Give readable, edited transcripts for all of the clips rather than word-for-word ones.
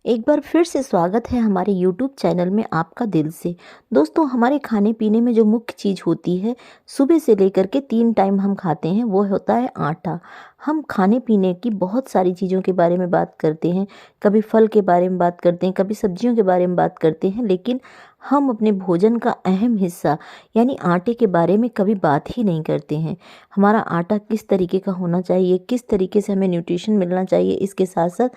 एक बार फिर से स्वागत है हमारे YouTube चैनल में आपका दिल से। दोस्तों, हमारे खाने पीने में जो मुख्य चीज़ होती है, सुबह से लेकर के 3 टाइम हम खाते हैं, वो होता है आटा। हम खाने पीने की बहुत सारी चीज़ों के बारे में बात करते हैं, कभी फल के बारे में बात करते हैं, कभी सब्जियों के बारे में बात करते हैं, लेकिन हम अपने भोजन का अहम हिस्सा यानी आटे के बारे में कभी बात ही नहीं करते हैं। हमारा आटा किस तरीके का होना चाहिए, किस तरीके से हमें न्यूट्रिशन मिलना चाहिए, इसके साथ साथ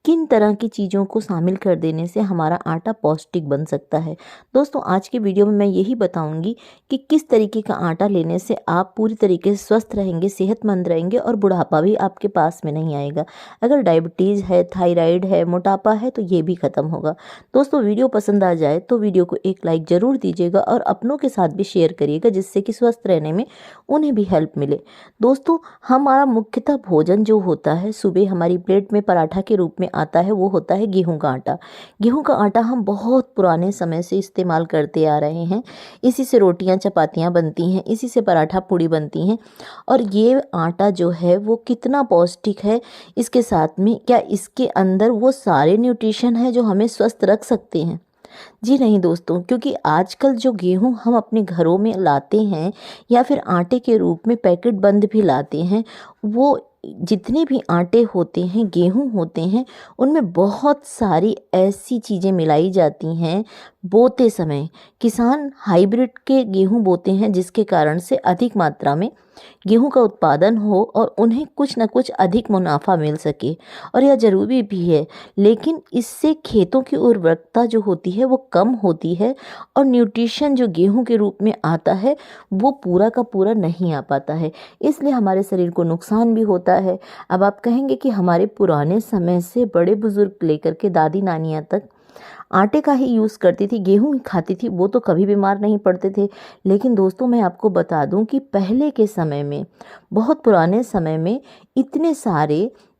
किन तरह की चीज़ों को शामिल कर देने से हमारा आटा पौष्टिक बन सकता है। दोस्तों, आज की वीडियो में मैं यही बताऊंगी कि किस तरीके का आटा लेने से आप पूरी तरीके से स्वस्थ रहेंगे, सेहतमंद रहेंगे और बुढ़ापा भी आपके पास में नहीं आएगा। अगर डायबिटीज़ है, थायराइड है, मोटापा है तो ये भी ख़त्म होगा। दोस्तों, वीडियो पसंद आ जाए तो वीडियो को एक लाइक ज़रूर दीजिएगा और अपनों के साथ भी शेयर करिएगा, जिससे कि स्वस्थ रहने में उन्हें भी हेल्प मिले। दोस्तों, हमारा मुख्यतः भोजन जो होता है, सुबह हमारी प्लेट में पराठा के रूप में आता है, वो होता है गेहूं का आटा। गेहूं का आटा हम बहुत पुराने समय से इस्तेमाल करते आ रहे हैं। इसी से रोटियां चपातियां बनती हैं, इसी से पराठा पूड़ी बनती हैं। और ये आटा जो है वो कितना पौष्टिक है, इसके साथ में क्या इसके अंदर वो सारे न्यूट्रिशन है जो हमें स्वस्थ रख सकते हैं? जी नहीं दोस्तों, क्योंकि आजकल जो गेहूं हम अपने घरों में लाते हैं या फिर आटे के रूप में पैकेट बंद भी लाते हैं, वो जितने भी आटे होते हैं, गेहूं होते हैं, उनमें बहुत सारी ऐसी चीज़ें मिलाई जाती हैं। बोते समय किसान हाइब्रिड के गेहूं बोते हैं, जिसके कारण से अधिक मात्रा में गेहूं का उत्पादन हो और उन्हें कुछ न कुछ अधिक मुनाफा मिल सके, और यह ज़रूरी भी है। लेकिन इससे खेतों की उर्वरकता जो होती है वो कम होती है और न्यूट्रिशन जो गेहूं के रूप में आता है वो पूरा का पूरा नहीं आ पाता है, इसलिए हमारे शरीर को नुकसान भी होता है। अब आप कहेंगे कि हमारे पुराने समय से बड़े बुजुर्ग लेकर के दादी नानियाँ तक आटे का ही यूज़ करती थी, गेहूं ही खाती थी, वो तो कभी बीमार नहीं पड़ते थे। लेकिन दोस्तों, मैं आपको बता दूं कि पहले के समय में, बहुत पुराने समय में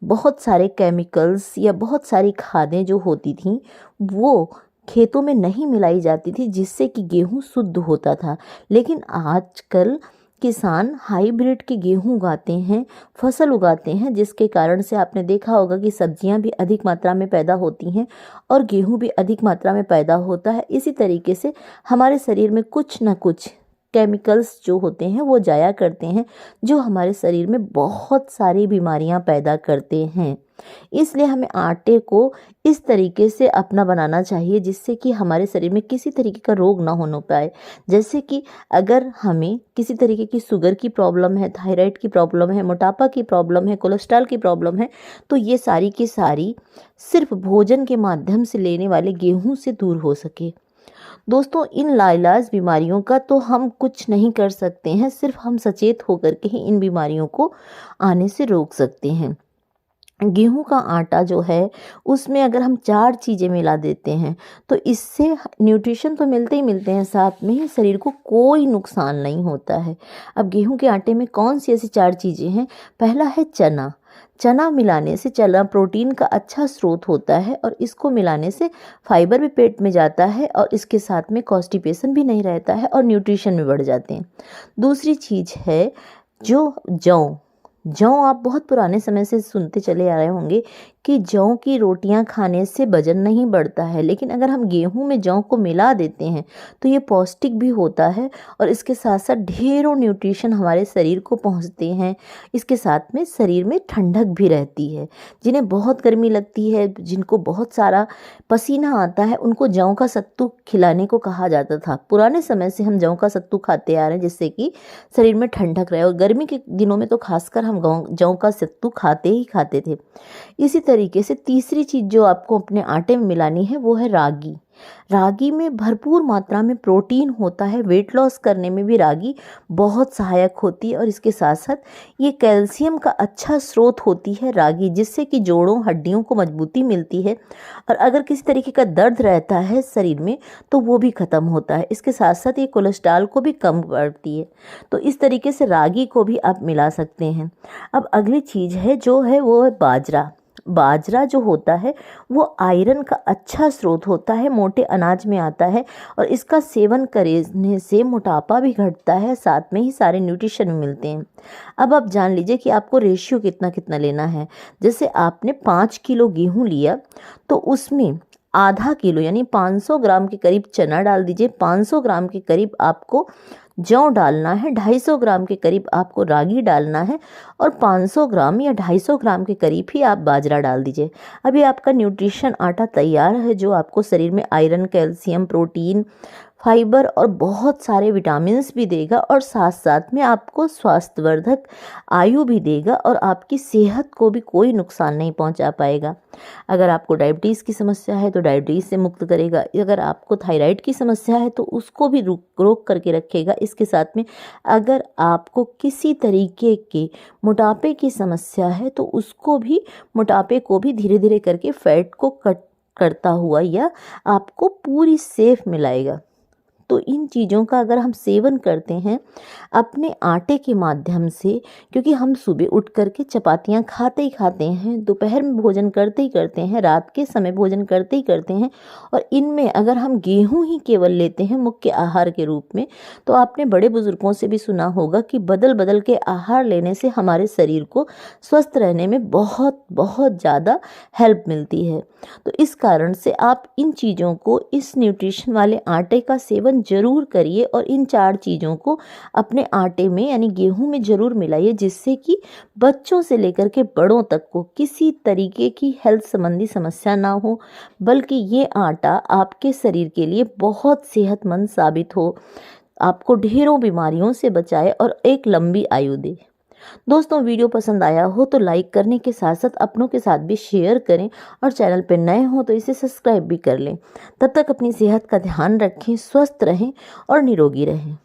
बहुत सारे केमिकल्स या बहुत सारी खादें जो होती थीं वो खेतों में नहीं मिलाई जाती थी, जिससे कि गेहूं शुद्ध होता था। लेकिन आजकल किसान हाइब्रिड के गेहूं उगाते हैं, फसल उगाते हैं, जिसके कारण से आपने देखा होगा कि सब्जियां भी अधिक मात्रा में पैदा होती हैं और गेहूं भी अधिक मात्रा में पैदा होता है। इसी तरीके से हमारे शरीर में कुछ न कुछ केमिकल्स जो होते हैं वो जाया करते हैं, जो हमारे शरीर में बहुत सारी बीमारियां पैदा करते हैं। इसलिए हमें आटे को इस तरीके से अपना बनाना चाहिए जिससे कि हमारे शरीर में किसी तरीके का रोग ना होने पाए। जैसे कि अगर हमें किसी तरीके की शुगर की प्रॉब्लम है, थायराइड की प्रॉब्लम है, मोटापा की प्रॉब्लम है, कोलेस्ट्रॉल की प्रॉब्लम है, तो ये सारी की सारी सिर्फ भोजन के माध्यम से लेने वाले गेहूं से दूर हो सके। दोस्तों, इन लाइलाज बीमारियों का तो हम कुछ नहीं कर सकते हैं, सिर्फ हम सचेत होकर के ही इन बीमारियों को आने से रोक सकते हैं। गेहूं का आटा जो है उसमें अगर हम 4 चीज़ें मिला देते हैं तो इससे न्यूट्रिशन तो मिलते ही मिलते हैं, साथ में ही शरीर को कोई नुकसान नहीं होता है। अब गेहूं के आटे में कौन सी ऐसी 4 चीज़ें हैं? पहला है चना। चना मिलाने से, चना प्रोटीन का अच्छा स्रोत होता है और इसको मिलाने से फाइबर भी पेट में जाता है और इसके साथ में कॉन्स्टिपेशन भी नहीं रहता है और न्यूट्रिशन भी बढ़ जाते हैं। दूसरी चीज़ है जो जौ। जौ आप बहुत पुराने समय से सुनते चले आ रहे होंगे कि जौ की रोटियां खाने से वजन नहीं बढ़ता है, लेकिन अगर हम गेहूं में जौ को मिला देते हैं तो ये पौष्टिक भी होता है और इसके साथ साथ ढेरों न्यूट्रिशन हमारे शरीर को पहुंचते हैं। इसके साथ में शरीर में ठंडक भी रहती है। जिन्हें बहुत गर्मी लगती है, जिनको बहुत सारा पसीना आता है, उनको जौ का सत्तू खिलाने को कहा जाता था। पुराने समय से हम जौ का सत्तू खाते आ रहे हैं, जिससे कि शरीर में ठंडक रहे, और गर्मी के दिनों में तो खासकर हम जौ का सत्तू खाते ही खाते थे। इसी तरीके से तीसरी चीज़ जो आपको अपने आटे में मिलानी है वो है रागी। रागी में भरपूर मात्रा में प्रोटीन होता है, वेट लॉस करने में भी रागी बहुत सहायक होती है और इसके साथ साथ ये कैल्शियम का अच्छा स्रोत होती है रागी, जिससे कि जोड़ों हड्डियों को मजबूती मिलती है और अगर किसी तरीके का दर्द रहता है शरीर में तो वो भी ख़त्म होता है। इसके साथ साथ ये कोलेस्ट्रॉल को भी कम करती है, तो इस तरीके से रागी को भी आप मिला सकते हैं। अब अगली चीज़ है जो है वो है बाजरा। बाजरा जो होता है वो आयरन का अच्छा स्रोत होता है, मोटे अनाज में आता है और इसका सेवन करने से मोटापा भी घटता है, साथ में ही सारे न्यूट्रिशन मिलते हैं। अब आप जान लीजिए कि आपको रेशियो कितना कितना लेना है। जैसे आपने 5 किलो गेहूँ लिया तो उसमें आधा किलो यानी 500 ग्राम के करीब चना डाल दीजिए, 500 ग्राम के करीब आपको जौ डालना है, 250 ग्राम के करीब आपको रागी डालना है और 500 ग्राम या 250 ग्राम के करीब ही आप बाजरा डाल दीजिए। अभी आपका न्यूट्रिशन आटा तैयार है जो आपको शरीर में आयरन, कैल्शियम, प्रोटीन, फाइबर और बहुत सारे विटामिन्स भी देगा और साथ साथ में आपको स्वास्थ्यवर्धक आयु भी देगा और आपकी सेहत को भी कोई नुकसान नहीं पहुंचा पाएगा। अगर आपको डायबिटीज़ की समस्या है तो डायबिटीज़ से मुक्त करेगा, अगर आपको थायराइड की समस्या है तो उसको भी रोक करके रखेगा। इसके साथ में अगर आपको किसी तरीके के मोटापे की समस्या है तो उसको भी, मोटापे को भी धीरे धीरे करके फैट को कट करता हुआ या आपको पूरी सेफ मिलाएगा। तो इन चीज़ों का अगर हम सेवन करते हैं अपने आटे के माध्यम से, क्योंकि हम सुबह उठ करके चपातियाँ खाते ही खाते हैं, दोपहर में भोजन करते ही करते हैं, रात के समय भोजन करते ही करते हैं, और इनमें अगर हम गेहूं ही केवल लेते हैं मुख्य आहार के रूप में, तो आपने बड़े बुजुर्गों से भी सुना होगा कि बदल बदल के आहार लेने से हमारे शरीर को स्वस्थ रहने में बहुत बहुत ज़्यादा हेल्प मिलती है। तो इस कारण से आप इन चीज़ों को, इस न्यूट्रिशन वाले आटे का सेवन जरूर करिए और इन 4 चीज़ों को अपने आटे में यानी गेहूं में जरूर मिलाइए, जिससे कि बच्चों से लेकर के बड़ों तक को किसी तरीके की हेल्थ संबंधी समस्या ना हो, बल्कि ये आटा आपके शरीर के लिए बहुत सेहतमंद साबित हो, आपको ढेरों बीमारियों से बचाए और एक लंबी आयु दे। दोस्तों, वीडियो पसंद आया हो तो लाइक करने के साथ साथ अपनों के साथ भी शेयर करें और चैनल पर नए हो तो इसे सब्सक्राइब भी कर लें। तब तक अपनी सेहत का ध्यान रखें, स्वस्थ रहें और निरोगी रहें।